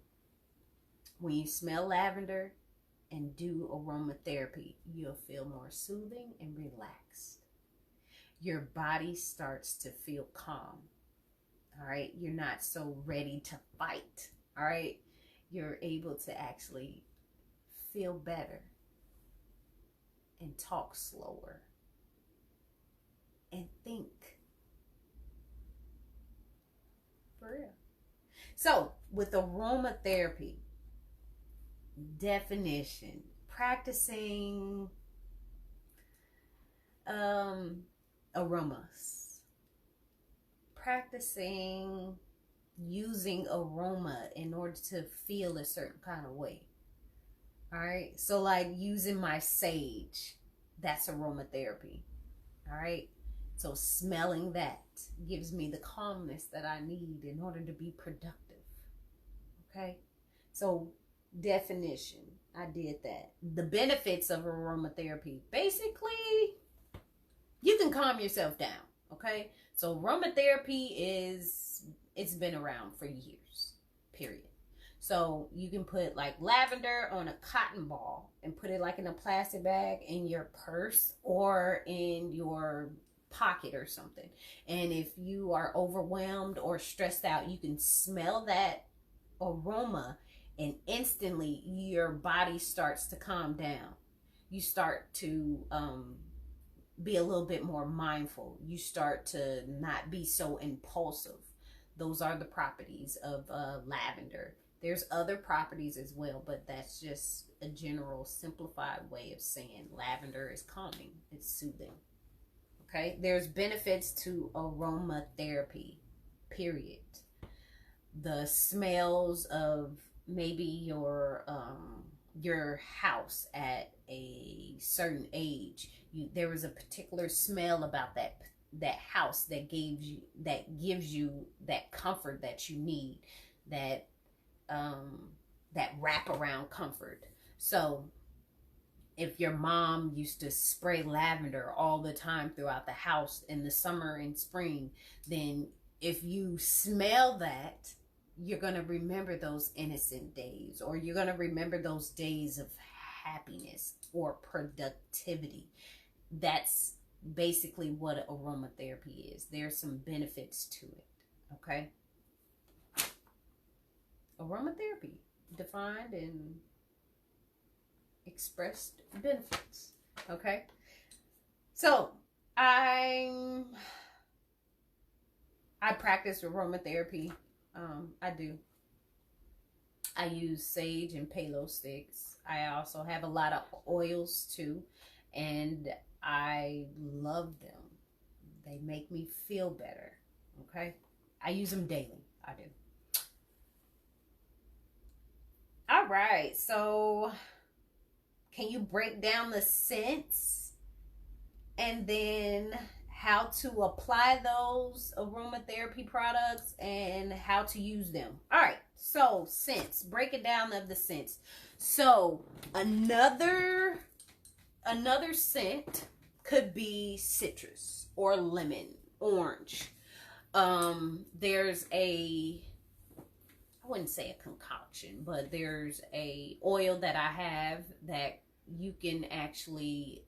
When you smell lavender and do aromatherapy, you'll feel more soothing and relaxed. Your body starts to feel calm. All right. You're not so ready to fight. All right. You're able to actually feel better and talk slower and think. For real. So with aromatherapy, definition, practicing aromas, practicing using aroma in order to feel a certain kind of way. All right. So like using my sage, that's aromatherapy. All right. So smelling that gives me the calmness that I need in order to be productive. Okay. So definition, I did that. The benefits of aromatherapy, basically, you can calm yourself down. Okay. So aromatherapy it's been around for years, period. So you can put like lavender on a cotton ball and put it like in a plastic bag in your purse or in your pocket or something. And if you are overwhelmed or stressed out, you can smell that aroma and instantly your body starts to calm down. You start to be a little bit more mindful. You start to not be so impulsive. Those are the properties of lavender. There's other properties as well, but that's just a general simplified way of saying lavender is calming. It's soothing. Okay. There's benefits to aromatherapy, period. The smells of maybe your house at a certain age. There was a particular smell about that house that gives you that comfort that you need, that wraparound comfort. So if your mom used to spray lavender all the time throughout the house in the summer and spring, then if you smell that, you're going to remember those innocent days, or you're going to remember those days of happiness or productivity. That's basically what aromatherapy is. There's some benefits to it. Okay. Aromatherapy, defined and expressed benefits. Okay. So I practice aromatherapy. I do. I use sage and palo sticks. I also have a lot of oils too, and I love them. They make me feel better. Okay. I use them daily. I do. All right. So, can you break down the scents and then how to apply those aromatherapy products and how to use them? All right. So, scents. Break it down of the scents. So, another scent could be citrus or lemon, orange. There's a, I wouldn't say a concoction, but there's a oil that I have that you can actually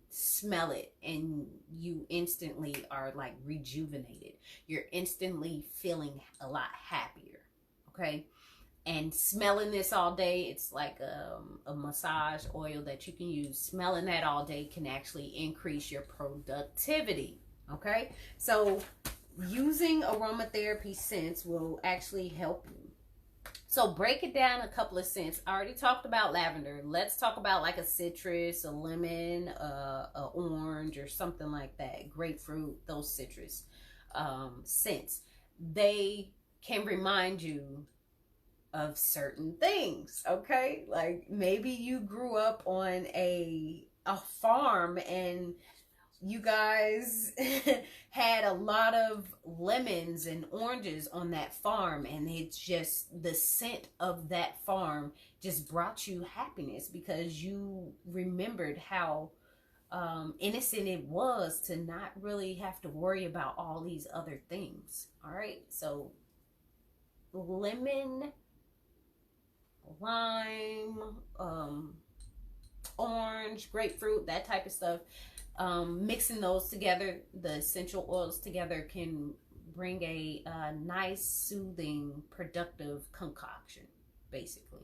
smell it and you instantly are like rejuvenated. You're instantly feeling a lot happier. Okay. And smelling this all day, it's like a massage oil that you can use. Smelling that all day can actually increase your productivity. Okay. So using aromatherapy scents will actually help you. So break it down a couple of scents. I already talked about lavender. Let's talk about like a citrus, a lemon, a orange, or something like that. Grapefruit, those citrus scents. They can remind you of certain things, okay? Like maybe you grew up on a farm and you guys had a lot of lemons and oranges on that farm, and it's just the scent of that farm just brought you happiness because you remembered how innocent it was to not really have to worry about all these other things. All right, so lemon, lime, orange, grapefruit, that type of stuff. Mixing those together, the essential oils together, can bring a nice, soothing, productive concoction, basically.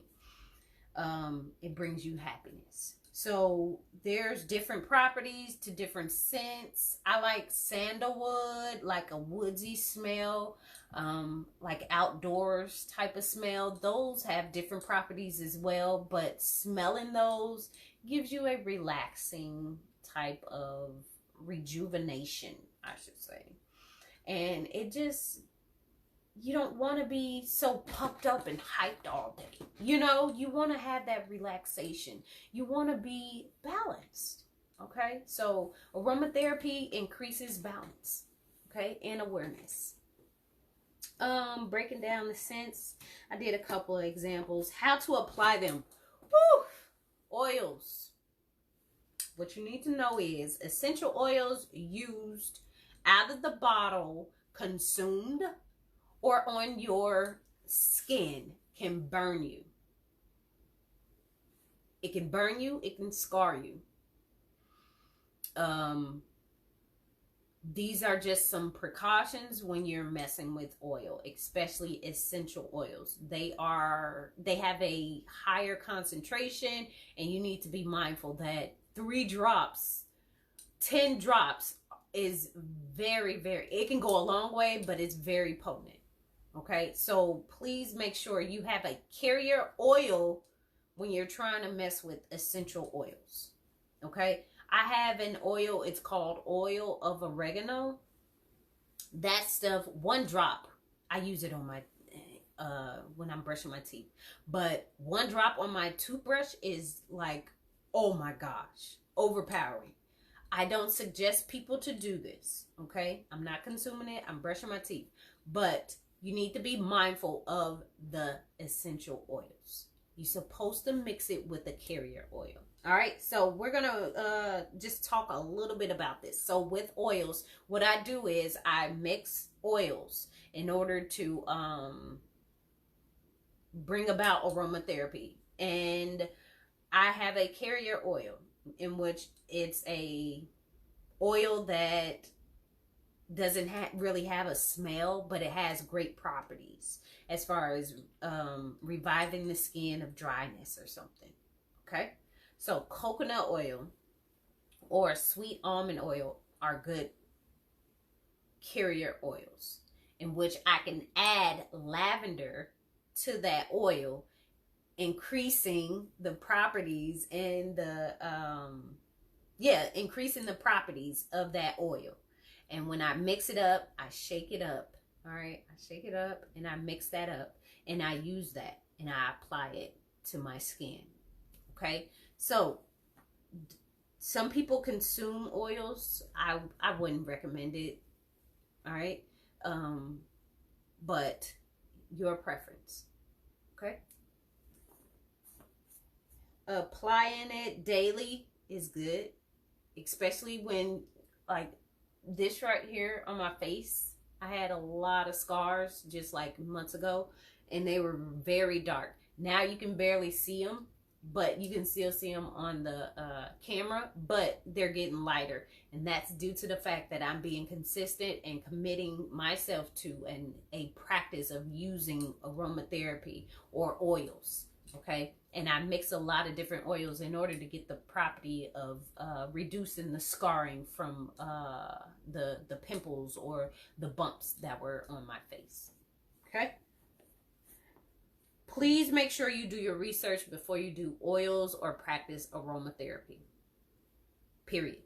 It brings you happiness. So there's different properties to different scents. I like sandalwood, like a woodsy smell, like outdoors type of smell. Those have different properties as well, but smelling those gives you a relaxing type of rejuvenation, I should say. And it just, you don't want to be so pumped up and hyped all day. You know, you want to have that relaxation. You want to be balanced. Okay, so aromatherapy increases balance, okay, and awareness. Breaking down the scents, I did a couple of examples. How to apply them. Woo! Oils. What you need to know is essential oils used out of the bottle, consumed, or on your skin can burn you. It can burn you. It can scar you. These are just some precautions when you're messing with oil, especially essential oils. They have a higher concentration, and you need to be mindful that 3 drops, 10 drops is very, very, it can go a long way, but it's very potent. Okay, so please make sure you have a carrier oil when you're trying to mess with essential oils. Okay, I have an oil, it's called oil of oregano. That stuff, 1 drop, I use it on my when I'm brushing my teeth, but 1 drop on my toothbrush is like, oh my gosh, overpowering. I don't suggest people to do this, okay? I'm not consuming it. I'm brushing my teeth. But you need to be mindful of the essential oils. You're supposed to mix it with the carrier oil. All right, so we're going to just talk a little bit about this. So with oils, what I do is I mix oils in order to bring about aromatherapy. And I have a carrier oil in which it's a oil that doesn't really have a smell, but it has great properties as far as reviving the skin of dryness or something. Okay, so coconut oil. or sweet almond oil are good carrier oils, in which I can add lavender to that oil, increasing the properties and the increasing the properties of that oil. And when I mix it up, I shake it up. All right, I shake it up and I mix that up, and I use that and I apply it to my skin. Okay, so some people consume oils. I wouldn't recommend it. All right, but your preference. Okay, applying it daily is good, especially when, like this right here on my face, I had a lot of scars just like months ago, and they were very dark. Now you can barely see them, but you can still see them on the camera, but they're getting lighter. And that's due to the fact that I'm being consistent and committing myself to a practice of using aromatherapy or oils. Okay, and I mix a lot of different oils in order to get the property of reducing the scarring from the pimples or the bumps that were on my face. Okay, please make sure you do your research before you do oils or practice aromatherapy. Period.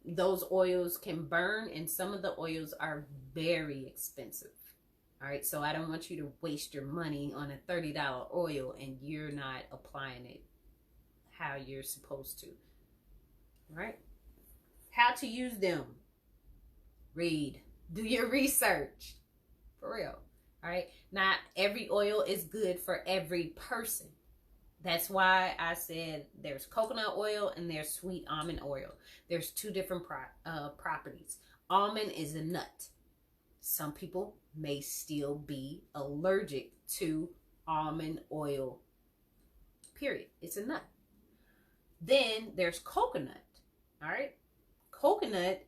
Those oils can burn, and some of the oils are very expensive. All right, so I don't want you to waste your money on a $30 oil and you're not applying it how you're supposed to. All right, how to use them. Read, do your research, for real. All right, not every oil is good for every person. That's why I said there's coconut oil and there's sweet almond oil. There's two different properties. Almond is a nut. Some people may still be allergic to almond oil, period. It's a nut. Then there's coconut. All right, coconut,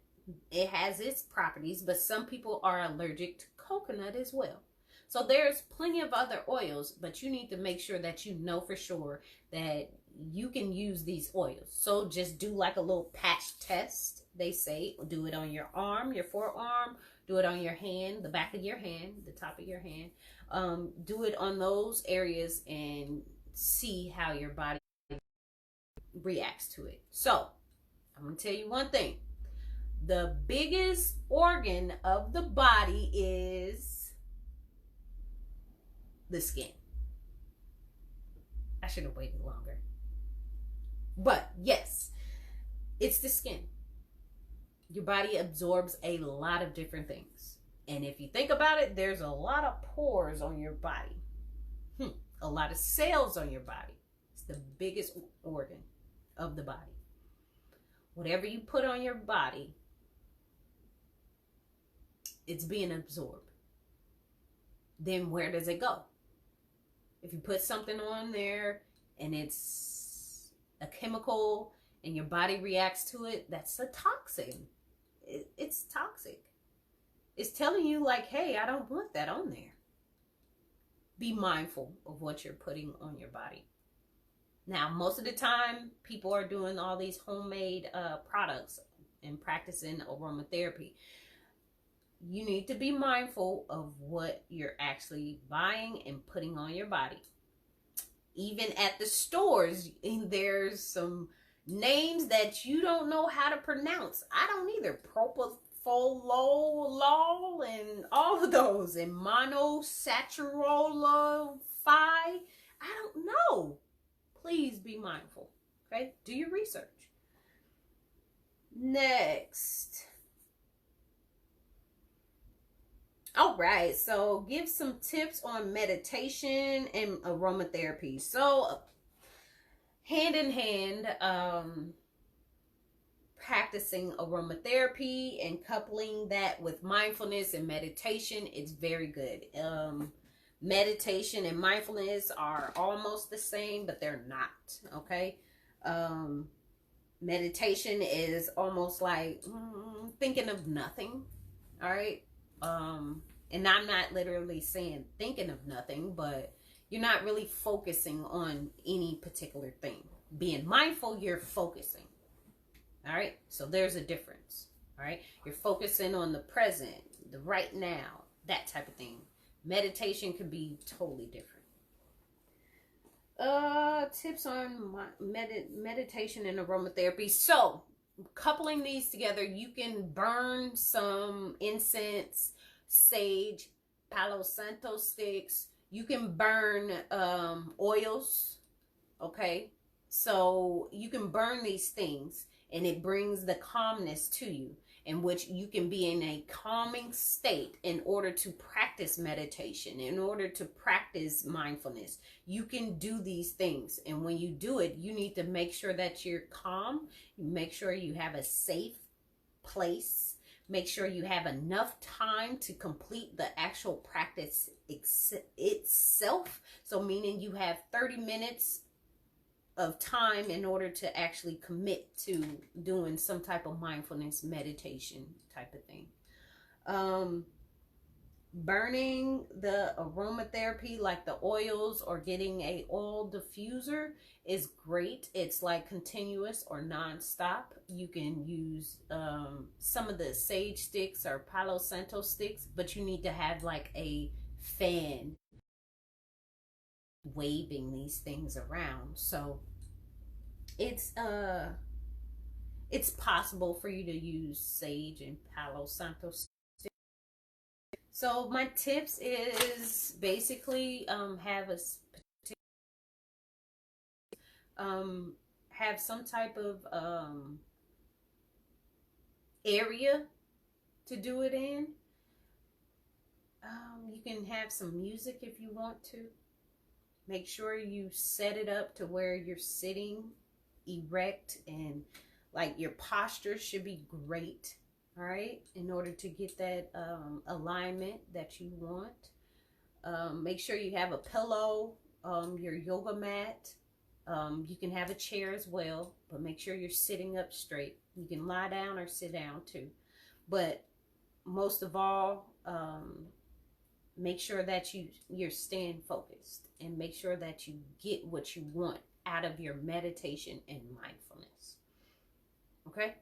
it has its properties, but some people are allergic to coconut as well. So there's plenty of other oils, but you need to make sure that you know for sure that you can use these oils. So just do like a little patch test. They say do it on your arm, your forearm, do it on your hand, the back of your hand, the top of your hand. Do it on those areas and see how your body reacts to it. So I'm going to tell you one thing. The biggest organ of the body is the skin. I should have waited longer. But yes, it's the skin. Your body absorbs a lot of different things. And if you think about it, there's a lot of pores on your body. A lot of cells on your body. It's the biggest organ of the body. Whatever you put on your body, it's being absorbed. Then where does it go? If you put something on there and it's a chemical and your body reacts to it, that's a toxin. It's toxic. It's telling you like, hey, I don't want that on there. Be mindful of what you're putting on your body. Now, most of the time, people are doing all these homemade products and practicing aromatherapy. You need to be mindful of what you're actually buying and putting on your body. Even at the stores, there's some names that you don't know how to pronounce. I don't either. Propofol and all of those, and monosaccharolophi. I don't know. Please be mindful. Okay? Do your research. Next. All right, so give some tips on meditation and aromatherapy. So hand in hand, practicing aromatherapy and coupling that with mindfulness and meditation, it's very good. Meditation and mindfulness are almost the same, but they're not, okay? Meditation is almost like thinking of nothing, all right? And I'm not literally saying thinking of nothing, but you're not really focusing on any particular thing. Being mindful, you're focusing. All right, so there's a difference. All right, you're focusing on the present, the right now, that type of thing. Meditation could be totally different. Tips on meditation and aromatherapy. So, coupling these together, you can burn some incense, sage, Palo Santo sticks. You can burn oils. Okay, so you can burn these things, and it brings the calmness to you, in which you can be in a calming state in order to practice meditation, in order to practice mindfulness. You can do these things, and when you do it, you need to make sure that you're calm. Make sure you have a safe place. Make sure you have enough time to complete the actual practice itself. So meaning you have 30 minutes of time in order to actually commit to doing some type of mindfulness meditation type of thing. Burning the aromatherapy, like the oils, or getting a oil diffuser is great. It's like continuous or non-stop. You can use some of the sage sticks or Palo Santo sticks, but you need to have like a fan waving these things around. So it's possible for you to use sage and Palo Santo sticks. So my tips is basically have some type of area to do it in. You can have some music if you want to. Make sure you set it up to where you're sitting erect, and like your posture should be great. All right, in order to get that alignment that you want. Make sure you have a pillow, your yoga mat. You can have a chair as well, but make sure you're sitting up straight. You can lie down or sit down too. But most of all, make sure that you're staying focused, and make sure that you get what you want out of your meditation and mindfulness. Okay?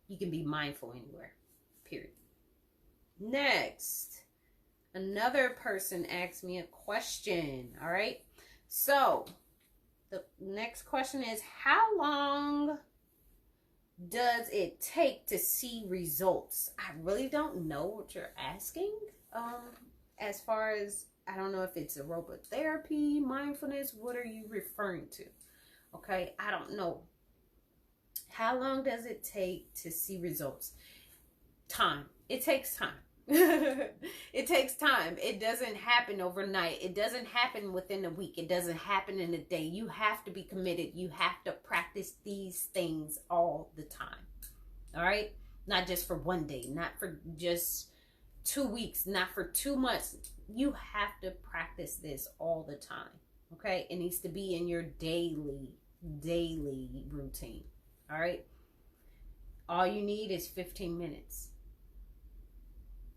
You can be mindful anywhere, period. Next, another person asked me a question. All right, so the next question is, how long does it take to see results? I really don't know what you're asking. As far as, I don't know if it's aromatherapy, mindfulness, what are you referring to? Okay, I don't know. How long does it take to see results? Time. It takes time. It takes time. It doesn't happen overnight. It doesn't happen within a week. It doesn't happen in a day. You have to be committed. You have to practice these things all the time. All right? Not just for one day, not for just 2 weeks, not for 2 months. You have to practice this all the time. Okay? It needs to be in your daily routine. All right? All you need is 15 minutes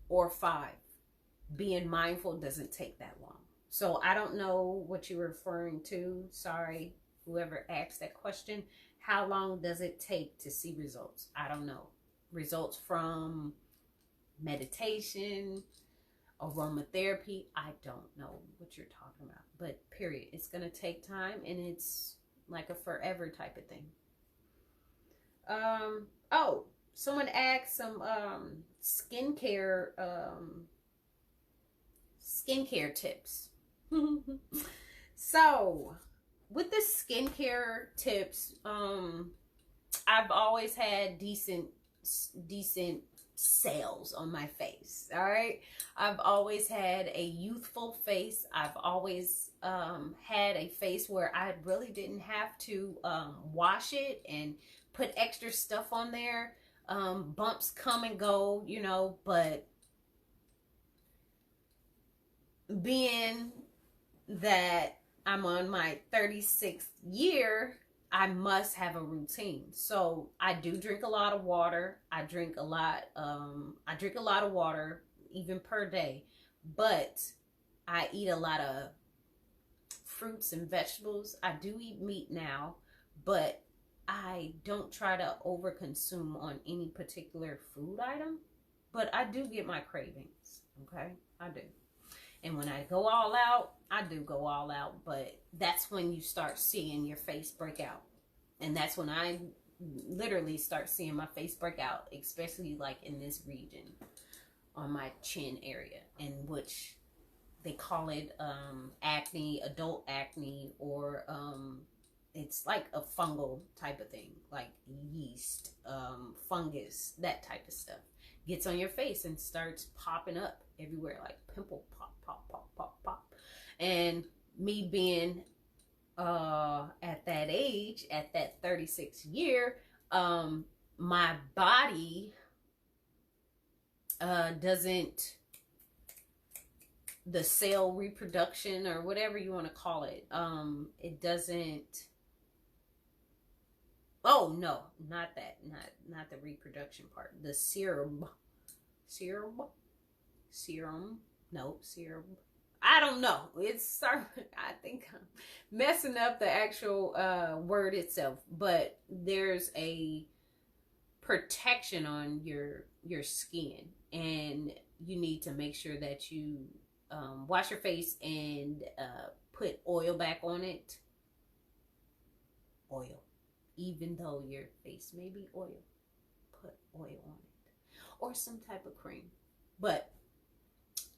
or 5. Being mindful doesn't take that long. So I don't know what you're referring to. Sorry, whoever asked that question. How long does it take to see results? I don't know. Results from meditation, aromatherapy, I don't know what you're talking about. But period. It's going to take time, and it's like a forever type of thing. Oh, someone asked some skincare tips. So with the skincare tips, I've always had decent cells on my face. All right, I've always had a youthful face. I've always had a face where I really didn't have to wash it and put extra stuff on there. Bumps come and go, you know, but being that I'm on my 36th year, I must have a routine. So I do drink a lot of water. I drink a lot of water even per day, but I eat a lot of fruits and vegetables. I do eat meat now, but I don't try to overconsume on any particular food item, but I do get my cravings. Okay, I do. And when I go all out, I do go all out, but that's when you start seeing your face break out. And that's when I literally start seeing my face break out, especially like in this region on my chin area, in which they call it acne, adult acne, or it's like a fungal type of thing, like yeast, fungus, that type of stuff. Gets on your face and starts popping up everywhere, like pimple pop, pop, pop, pop, pop. And me being at that age, at that 36 year, my body doesn't, the cell reproduction or whatever you want to call it, it doesn't, oh no, not that, not the reproduction part, the serum, I don't know. It's I think I'm messing up the actual word itself, but there's a protection on your skin, and you need to make sure that you wash your face and put oil back on it. Oil, even though your face may be oil, put oil on it, or some type of cream. But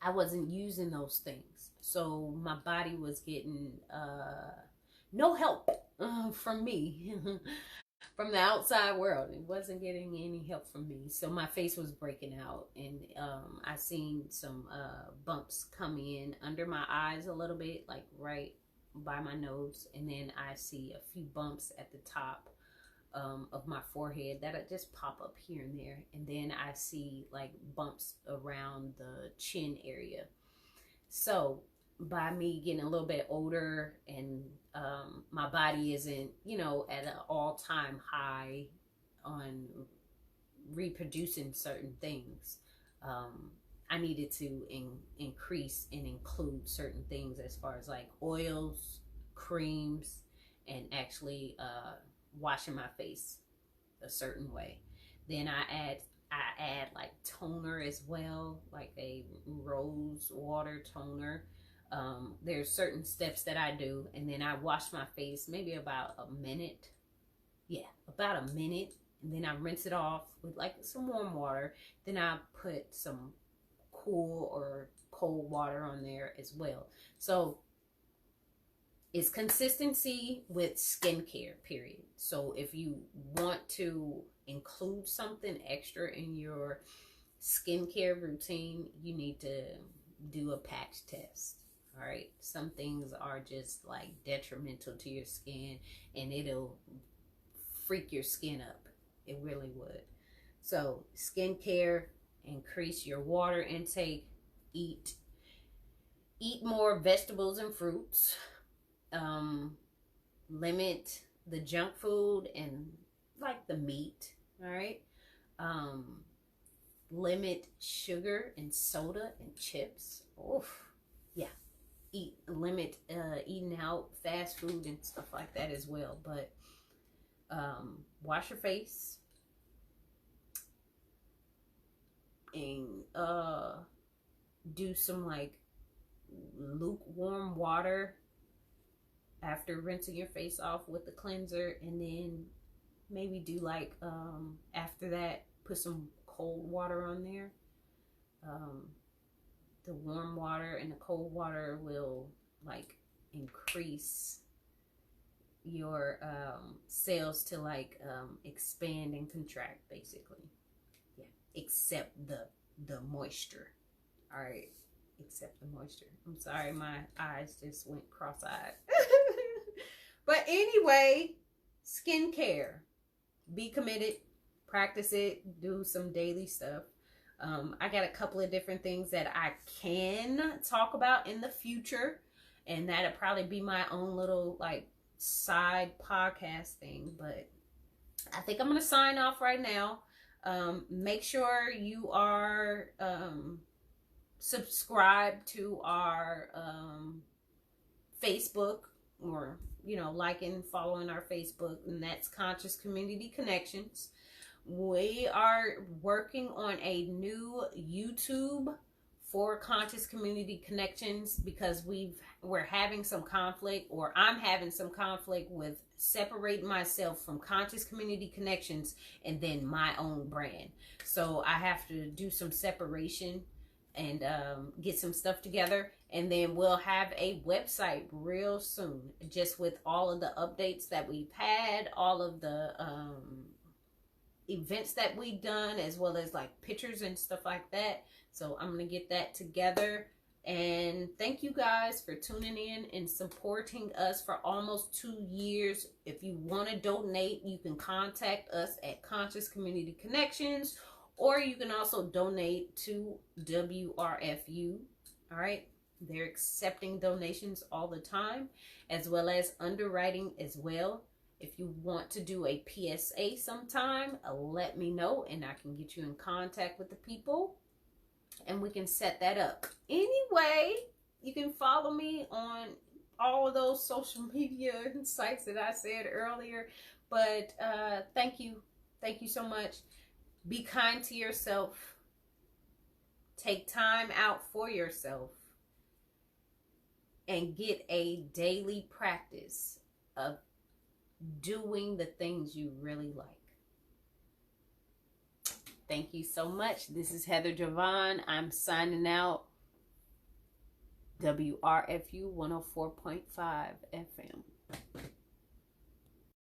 I wasn't using those things, so my body was getting no help from me. From the outside world. It wasn't getting any help from me. So my face was breaking out, and I seen some bumps come in under my eyes a little bit, like right by my nose, and then I see a few bumps at the top of my forehead that just pop up here and there, and then I see like bumps around the chin area. So by me getting a little bit older, and my body isn't, at an all-time high on reproducing certain things, I needed to increase and include certain things as far as like oils, creams, and actually washing my face a certain way. Then I add like toner as well, like a rose water toner. There's certain steps that I do, and then I wash my face maybe about a minute. Yeah, about a minute. And then I rinse it off with like some warm water. Then I put some cool or cold water on there as well. So it's consistency with skincare, period. So if you want to include something extra in your skincare routine, you need to do a patch test. All right, some things are just like detrimental to your skin, and it'll freak your skin up. It really would. So skincare, increase your water intake, eat more vegetables and fruits, limit the junk food and like the meat. All right, limit sugar and soda and chips. Oof, yeah. Limit eating out, fast food and stuff like that as well. But wash your face, and do some like lukewarm water after rinsing your face off with the cleanser, and then maybe do like after that put some cold water on there. The warm water and the cold water will like increase your cells to like expand and contract, basically. Yeah, except the moisture. All right, except the moisture. I'm sorry, my eyes just went cross-eyed. But anyway, skincare, be committed, practice it, do some daily stuff. I got a couple of different things that I can talk about in the future, and that'll probably be my own little like side podcast thing. But I think I'm gonna sign off right now. Make sure you are subscribed to our Facebook or you know, liking, following our Facebook, and that's Conscious Community Connections. We are working on a new YouTube for Conscious Community Connections because we're having some conflict, or I'm having some conflict with separating myself from Conscious Community Connections and then my own brand. So I have to do some separation and get some stuff together, and then we'll have a website real soon, just with all of the updates that we've had, all of the events that we've done, as well as like pictures and stuff like that. So I'm gonna get that together. And thank you guys for tuning in and supporting us for almost 2 years. If you want to donate, you can contact us at Conscious Community Connections, or you can also donate to WRFU. All right, they're accepting donations all the time, as well as underwriting as well. If you want to do a PSA sometime, let me know and I can get you in contact with the people and we can set that up. Anyway, you can follow me on all of those social media sites that I said earlier. But thank you. Thank you so much. Be kind to yourself. Take time out for yourself. And get a daily practice of doing the things you really like. Thank you so much. This is Heather Javon. I'm signing out. WRFU 104.5 FM.